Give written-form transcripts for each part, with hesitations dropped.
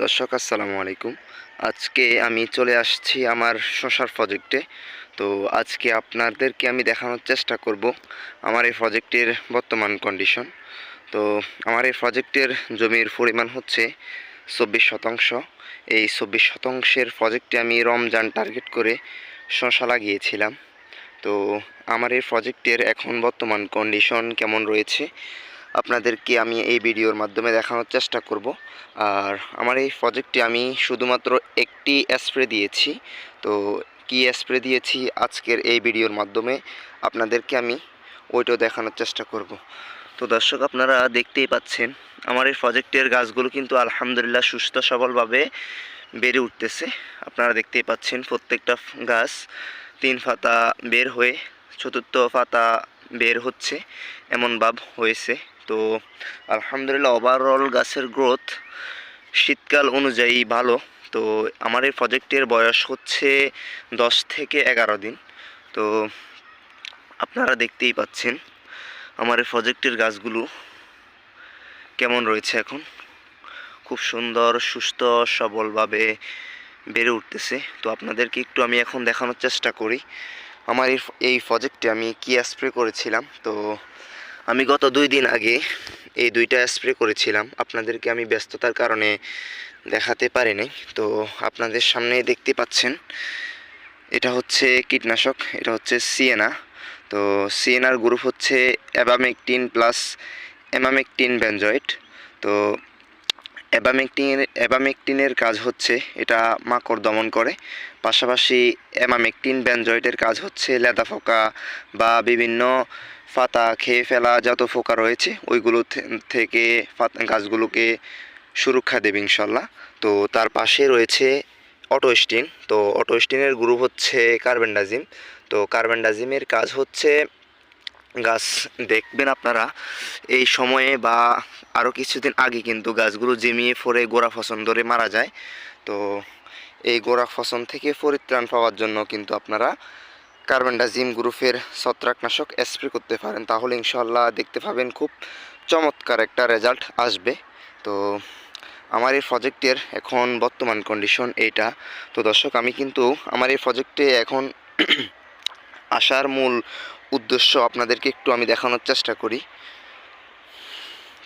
দর্শক আসসালামু আলাইকুম। আজকে আমি চলে আসছি আমার শশার প্রজেক্টে। তো আজকে আপনাদেরকে আমি দেখানোর চেষ্টা করব আমার এই প্রজেক্টের বর্তমান কন্ডিশন। তো আমার এই প্রজেক্টের জমির পরিমাণ হচ্ছে 24%। এই 24%-এর প্রজেক্টে আমি রমজান টার্গেট করে শশা লাগিয়েছিলাম। তো আমার এই প্রজেক্টের এখন বর্তমান কন্ডিশন কেমন রয়েছে আপনাদেরকে আমি এই ভিডিওর মাধ্যমে দেখানোর চেষ্টা করব। আর আমার এই প্রজেক্টে আমি শুধুমাত্র একটি স্প্রে দিয়েছি। তো কি স্প্রে দিয়েছি আজকের এই ভিডিওর মাধ্যমে আপনাদেরকে আমি ওইটাও দেখানোর চেষ্টা করব। তো দর্শক আপনারা দেখতেই পাচ্ছেন আমার এই প্রজেক্টের গাছগুলো কিন্তু আলহামদুলিল্লাহ সুস্থ সবলভাবে বেড়ে উঠতেছে। আপনারা দেখতেই পাচ্ছেন প্রত্যেকটা গাছ 3 পাতা বের হয়ে চতুর্থ পাতা বের হচ্ছে এমন ভাব হয়েছে। তো আলহামদুলিল্লাহ ওভারঅল গাছের গ্রোথ শীতকাল অনুযায়ী ভালো। তো আমার এই প্রজেক্টের বয়স হচ্ছে 10 থেকে 11 দিন। তো আপনারা দেখতেই পাচ্ছেন আমার এই প্রজেক্টের গাছগুলো কেমন রয়েছে এখন, খুব সুন্দর সুস্থ সবলভাবে বেড়ে উঠতেছে। তো আপনাদেরকে একটু আমি এখন দেখানোর চেষ্টা করি আমার এই প্রজেক্টে আমি কি স্প্রে করেছিলাম। তো আমি গত 2 দিন আগে এই 2টা স্প্রে করেছিলাম, আপনাদেরকে আমি ব্যস্ততার কারণে দেখাতে পারিনি। তো আপনাদের সামনে দেখতে পাচ্ছেন এটা হচ্ছে কীটনাশক, এটা হচ্ছে সিয়েনা। তো সিয়েনার গ্রুপ হচ্ছে অ্যাবামেকটিন প্লাস এমামেকটিন বেনজয়েট। তো অ্যাবামেকটিনের কাজ হচ্ছে এটা মাকড় দমন করে, পাশাপাশি অ্যামামেকটিন বেনজয়েটের কাজ হচ্ছে লেদা পোকা বা বিভিন্ন পাতা খেয়ে ফেলা যত পোকা রয়েছে ওইগুলো থেকে গাছগুলোকে সুরক্ষা দেবে ইনশাল্লাহ। তো তার পাশে রয়েছে অটোস্টিন। তো অটোস্টিনের গ্রুপ হচ্ছে কার্বেন্ডাজিম। তো কার্বেন্ডাজিমের কাজ হচ্ছে গাছ দেখবেন আপনারা এই সময়ে বা আরও কিছুদিন আগে কিন্তু গাছগুলো ঝিমিয়ে পড়ে গোড়া পচন ধরে মারা যায়। তো এই গোড়া পচন থেকে পরিত্রাণ পাওয়ার জন্য কিন্তু আপনারা কার্বেন্ডাজিম গ্রুপের ছত্রাকনাশক স্প্রে করতে পারেন, তাহলে ইনশাল্লাহ দেখতে পাবেন খুব চমৎকার একটা রেজাল্ট আসবে। তো আমার এই প্রজেক্টের এখন বর্তমান কন্ডিশন এইটা। তো দর্শক আমি কিন্তু আমার এই প্রজেক্টে এখন আসার মূল উদ্দেশ্য আপনাদেরকে একটু আমি দেখানোর চেষ্টা করি।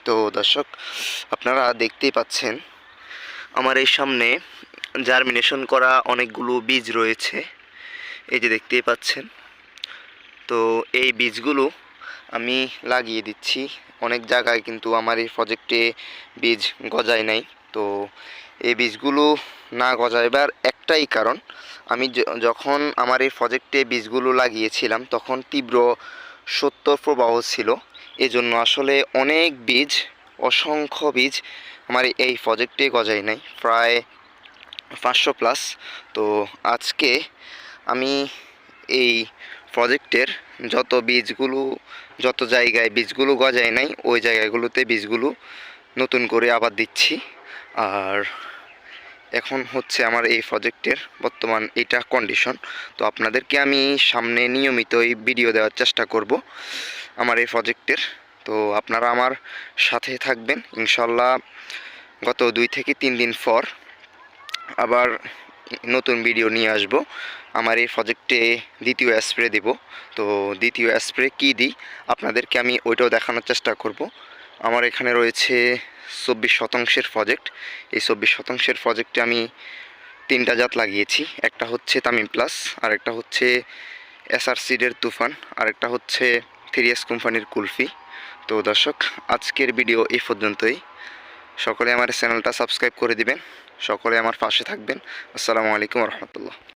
তো দর্শক আপনারা দেখতেই পাচ্ছেন আমার এই সামনে জার্মিনেশন করা অনেকগুলো বীজ রয়েছে, এই যে দেখতেই পাচ্ছেন। তো এই বীজগুলো আমি লাগিয়ে দিচ্ছি। অনেক জায়গায় কিন্তু আমার এই প্রজেক্টে বীজ গজায় নাই। তো এই বীজগুলো না গজাইবার একটাই কারণ, আমি যখন আমার এই প্রজেক্টে বীজগুলো লাগিয়েছিলাম তখন তীব্র শৈত্য প্রবাহ ছিল। এজন্য আসলে অনেক বীজ, অসংখ্য বীজ আমার এই প্রজেক্টে গজায় নাই, প্রায় 500+। তো আজকে আমি এই প্রজেক্টের যত জায়গায় বীজগুলো গজায় নাই ওই জায়গাগুলোতে বীজগুলো নতুন করে আবার দিচ্ছি। আর এখন হচ্ছে আমার এই প্রজেক্টের বর্তমান এইটা কন্ডিশন। তো আপনাদেরকে আমি সামনে নিয়মিতই ভিডিও দেওয়ার চেষ্টা করব আমার এই প্রজেক্টের। তো আপনারা আমার সাথে থাকবেন ইনশাল্লাহ। গত 2 থেকে 3 দিন পর আবার নতুন ভিডিও নিয়ে আসব। আমার এই প্রজেক্টে দ্বিতীয় স্প্রে দেব। তো দ্বিতীয় স্প্রে কী দিই আপনাদেরকে আমি ওইটাও দেখানোর চেষ্টা করব। আমার এখানে রয়েছে 24%-এর প্রজেক্ট। এই 24%-এর প্রজেক্টে আমি 3টা জাত লাগিয়েছি। একটা হচ্ছে তামিম প্লাস, আরেকটা হচ্ছে এসআর সিডের তুফান, আরেকটা হচ্ছে 3S কোম্পানির কুলফি। তো দর্শক আজকের ভিডিও এই পর্যন্তই। সকলে আমার চ্যানেলটা সাবস্ক্রাইব করে দিবেন, সকলে আমার পাশে থাকবেন। আসসালামু আলাইকুম রহমতুল্লাহ।